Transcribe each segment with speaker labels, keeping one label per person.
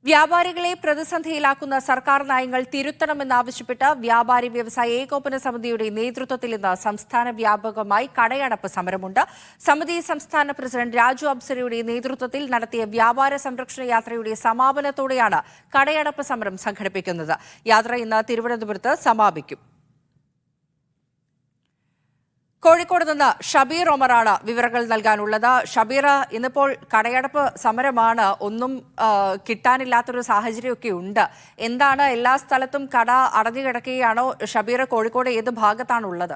Speaker 1: വ്യാപാരികളെ പ്രതിസന്ധിയിലാക്കുന്ന സർക്കാർ നയങ്ങൾ തിരുത്തണമെന്നാവശ്യപ്പെട്ട് വ്യാപാരി വ്യവസായ ഏകോപന സമിതിയുടെ നേതൃത്വത്തിൽ ഇന്ന് സംസ്ഥാന വ്യാപകമായി കടയടപ്പ് സമരമുണ്ട്. സമിതി സംസ്ഥാന പ്രസിഡന്റ് രാജു അബ്സരയുടെ നേതൃത്വത്തിൽ നടത്തിയ വ്യാപാര സംരക്ഷണ യാത്രയുടെ സമാപനത്തോടെയാണ് കടയടപ്പ് സമരം സംഘടിപ്പിക്കുന്നത്. യാത്ര ഇന്ന് തിരുവനന്തപുരത്ത് സമാപിക്കും. കോഴിക്കോട് നിന്ന് ഷബീർ ഒമറാണ് വിവരങ്ങൾ നൽകാനുള്ളത്. ഷബീർ, ഇന്നിപ്പോൾ കടയടപ്പ് സമരമാണ്, ഒന്നും കിട്ടാനില്ലാത്തൊരു സാഹചര്യമൊക്കെ ഉണ്ട്. എന്താണ്, എല്ലാ സ്ഥലത്തും കട അടഞ്ഞു കിടക്കുകയാണോ? ഷബീർ, കോഴിക്കോട് ഏത് ഭാഗത്താണുള്ളത്?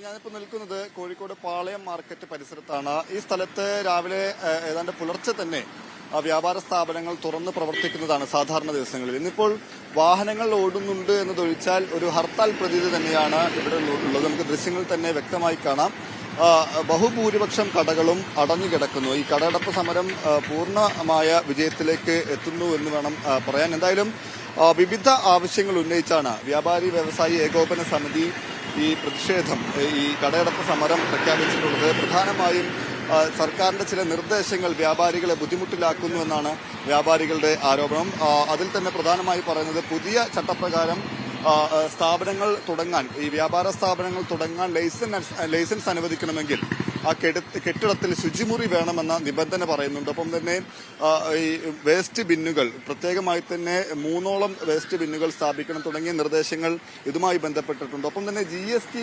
Speaker 2: ഞാനിപ്പോൾ നിൽക്കുന്നത് കോഴിക്കോട് പാളയം മാർക്കറ്റ് പരിസരത്താണ്. ഈ സ്ഥലത്ത് രാവിലെ ഏതാണ്ട് പുലർച്ചെ തന്നെ വ്യാപാര സ്ഥാപനങ്ങൾ തുറന്ന് പ്രവർത്തിക്കുന്നതാണ് സാധാരണ ദിവസങ്ങളിൽ. ഇന്നിപ്പോൾ വാഹനങ്ങൾ ഓടുന്നുണ്ട് എന്നതൊഴിച്ചാൽ ഒരു ഹർത്താൽ പ്രതീതി തന്നെയാണ് ഇവിടെ ഉള്ളത്. നമുക്ക് ദൃശ്യങ്ങൾ തന്നെ വ്യക്തമായി കാണാം. ബഹുഭൂരിപക്ഷം കടകളും അടഞ്ഞു കിടക്കുന്നു. ഈ കടയടപ്പ് സമരം പൂർണ്ണമായ വിജയത്തിലേക്ക് എത്തുന്നു എന്ന് വേണം പറയാൻ. എന്തായാലും വിവിധ ആവശ്യങ്ങൾ ഉന്നയിച്ചാണ് വ്യാപാരി വ്യവസായി ഏകോപന സമിതി ഈ പ്രതിഷേധം, ഈ കടയടപ്പ് സമരം പ്രഖ്യാപിച്ചിട്ടുള്ളത്. പ്രധാനമായും സർക്കാരിന്റെ ചില നിർദ്ദേശങ്ങൾ വ്യാപാരികളെ ബുദ്ധിമുട്ടിലാക്കുന്നു എന്നാണ് വ്യാപാരികളുടെ ആരോപണം. അതിൽ തന്നെ പ്രധാനമായി പറയുന്നത് പുതിയ ചട്ടപ്രകാരം സ്ഥാപനങ്ങൾ തുടങ്ങാൻ, ഈ വ്യാപാര സ്ഥാപനങ്ങൾ തുടങ്ങാൻ ലൈസൻസ് അനുവദിക്കണമെങ്കിൽ ആ കെട്ടിടത്തിൽ ശുചിമുറി വേണമെന്ന നിബന്ധന പറയുന്നുണ്ട്. ഒപ്പം തന്നെ ഈ വേസ്റ്റ് ബിന്നുകൾ പ്രത്യേകമായി തന്നെ 3ഓളം വേസ്റ്റ് ബിന്നുകൾ സ്ഥാപിക്കണം തുടങ്ങിയ നിർദ്ദേശങ്ങൾ ഇതുമായി ബന്ധപ്പെട്ടിട്ടുണ്ട്. ഒപ്പം തന്നെ GST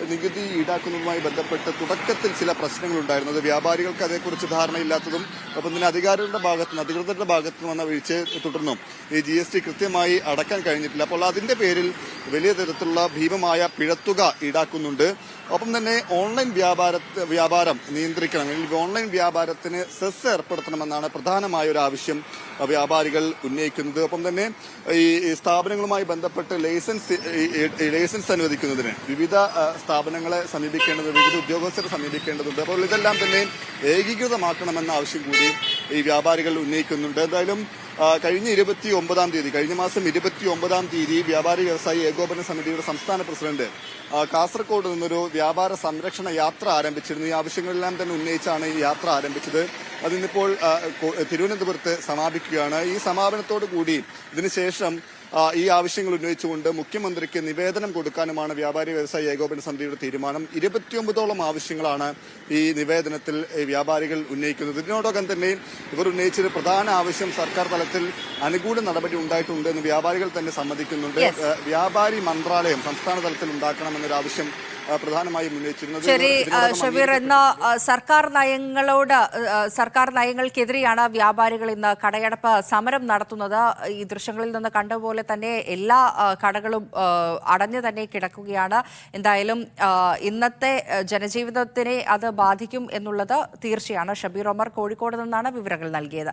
Speaker 2: നികുതി ഈടാക്കുന്നതുമായി ബന്ധപ്പെട്ട് തുടക്കത്തിൽ ചില പ്രശ്നങ്ങളുണ്ടായിരുന്നു. അത് വ്യാപാരികൾക്ക് അതേക്കുറിച്ച് ധാരണയില്ലാത്തതും ഒപ്പം തന്നെ അധികാരികളുടെ അധികൃതരുടെ ഭാഗത്തു നിന്ന് വന്ന വീഴ്ചയെ തുടർന്നും ഈ GST കൃത്യമായി അടക്കാൻ കഴിഞ്ഞിട്ടില്ല. അപ്പോൾ അതിന്റെ പേരിൽ വലിയ തരത്തിലുള്ള ഭീമമായ പിഴത്തുക ഈടാക്കുന്നുണ്ട്. ഒപ്പം തന്നെ ഓൺലൈൻ വ്യാപാരം നിയന്ത്രിക്കണം, ഓൺലൈൻ വ്യാപാരത്തിന് സെസ് ഏർപ്പെടുത്തണമെന്നാണ് പ്രധാനമായ ഒരു ആവശ്യം വ്യാപാരികൾ ഉന്നയിക്കുന്നത്. ഒപ്പം തന്നെ ഈ സ്ഥാപനങ്ങളുമായി ബന്ധപ്പെട്ട് ലൈസൻസ് അനുവദിക്കുന്നതിന് വിവിധ സ്ഥാപനങ്ങളെ സമീപിക്കേണ്ടതുണ്ട്, വിവിധ ഉദ്യോഗസ്ഥരെ സമീപിക്കേണ്ടതുണ്ട്. അപ്പോൾ ഇതെല്ലാം തന്നെ ഏകീകൃതമാക്കണമെന്ന ആവശ്യം കൂടി ഈ വ്യാപാരികൾ ഉന്നയിക്കുന്നുണ്ട്. എന്തായാലും കഴിഞ്ഞ മാസം 29-ാം തീയതി വ്യാപാരി വ്യവസായി ഏകോപന സമിതിയുടെ സംസ്ഥാന പ്രസിഡന്റ് കാസർഗോഡ് നിന്നൊരു വ്യാപാര സംരക്ഷണ യാത്ര ആരംഭിച്ചിരുന്നു. ഈ ആവശ്യങ്ങളെല്ലാം തന്നെ ഉന്നയിച്ചാണ് ഈ യാത്ര ആരംഭിച്ചത്. അതിന്നിപ്പോൾ തിരുവനന്തപുരത്ത് സമാപിക്കുകയാണ്. ഈ സമാപനത്തോടു കൂടി ഇതിനുശേഷം ഈ ആവശ്യങ്ങൾ ഉന്നയിച്ചുകൊണ്ട് മുഖ്യമന്ത്രിക്ക് നിവേദനം കൊടുക്കാനുമാണ് വ്യാപാരി വ്യവസായി ഏകോപന സമിതിയുടെ തീരുമാനം. 29ഓളം ആവശ്യങ്ങളാണ് ഈ നിവേദനത്തിൽ വ്യാപാരികൾ ഉന്നയിക്കുന്നത്. ഇതിനോടകം തന്നെ ഇവർ ഉന്നയിച്ചൊരു പ്രധാന ആവശ്യം സർക്കാർ തലത്തിൽ അനുകൂല നടപടി ഉണ്ടായിട്ടുണ്ട് എന്ന് വ്യാപാരികൾ തന്നെ സമ്മതിക്കുന്നുണ്ട്. വ്യാപാരി മന്ത്രാലയം സംസ്ഥാന തലത്തിൽ ഉണ്ടാക്കണമെന്നൊരു ആവശ്യം പ്രധാനമായും ഉന്നയിച്ചിരുന്നത്.
Speaker 1: ശരി ഷബീർ, എന്ന സർക്കാർ നയങ്ങൾക്കെതിരെയാണ് വ്യാപാരികൾ ഇന്ന് കടയടപ്പ് സമരം നടത്തുന്നത്. ഈ ദൃശ്യങ്ങളിൽ നിന്ന് കണ്ടപോലെ തന്നെ എല്ലാ കടകളും അടഞ്ഞു തന്നെ കിടക്കുകയാണ്. എന്തായാലും ഇന്നത്തെ ജനജീവിതത്തിനെ അത് ബാധിക്കും എന്നുള്ളത് തീർച്ചയാണ്. ഷബീർ ഒമർ കോഴിക്കോട് നിന്നാണ് വിവരങ്ങൾ നൽകിയത്.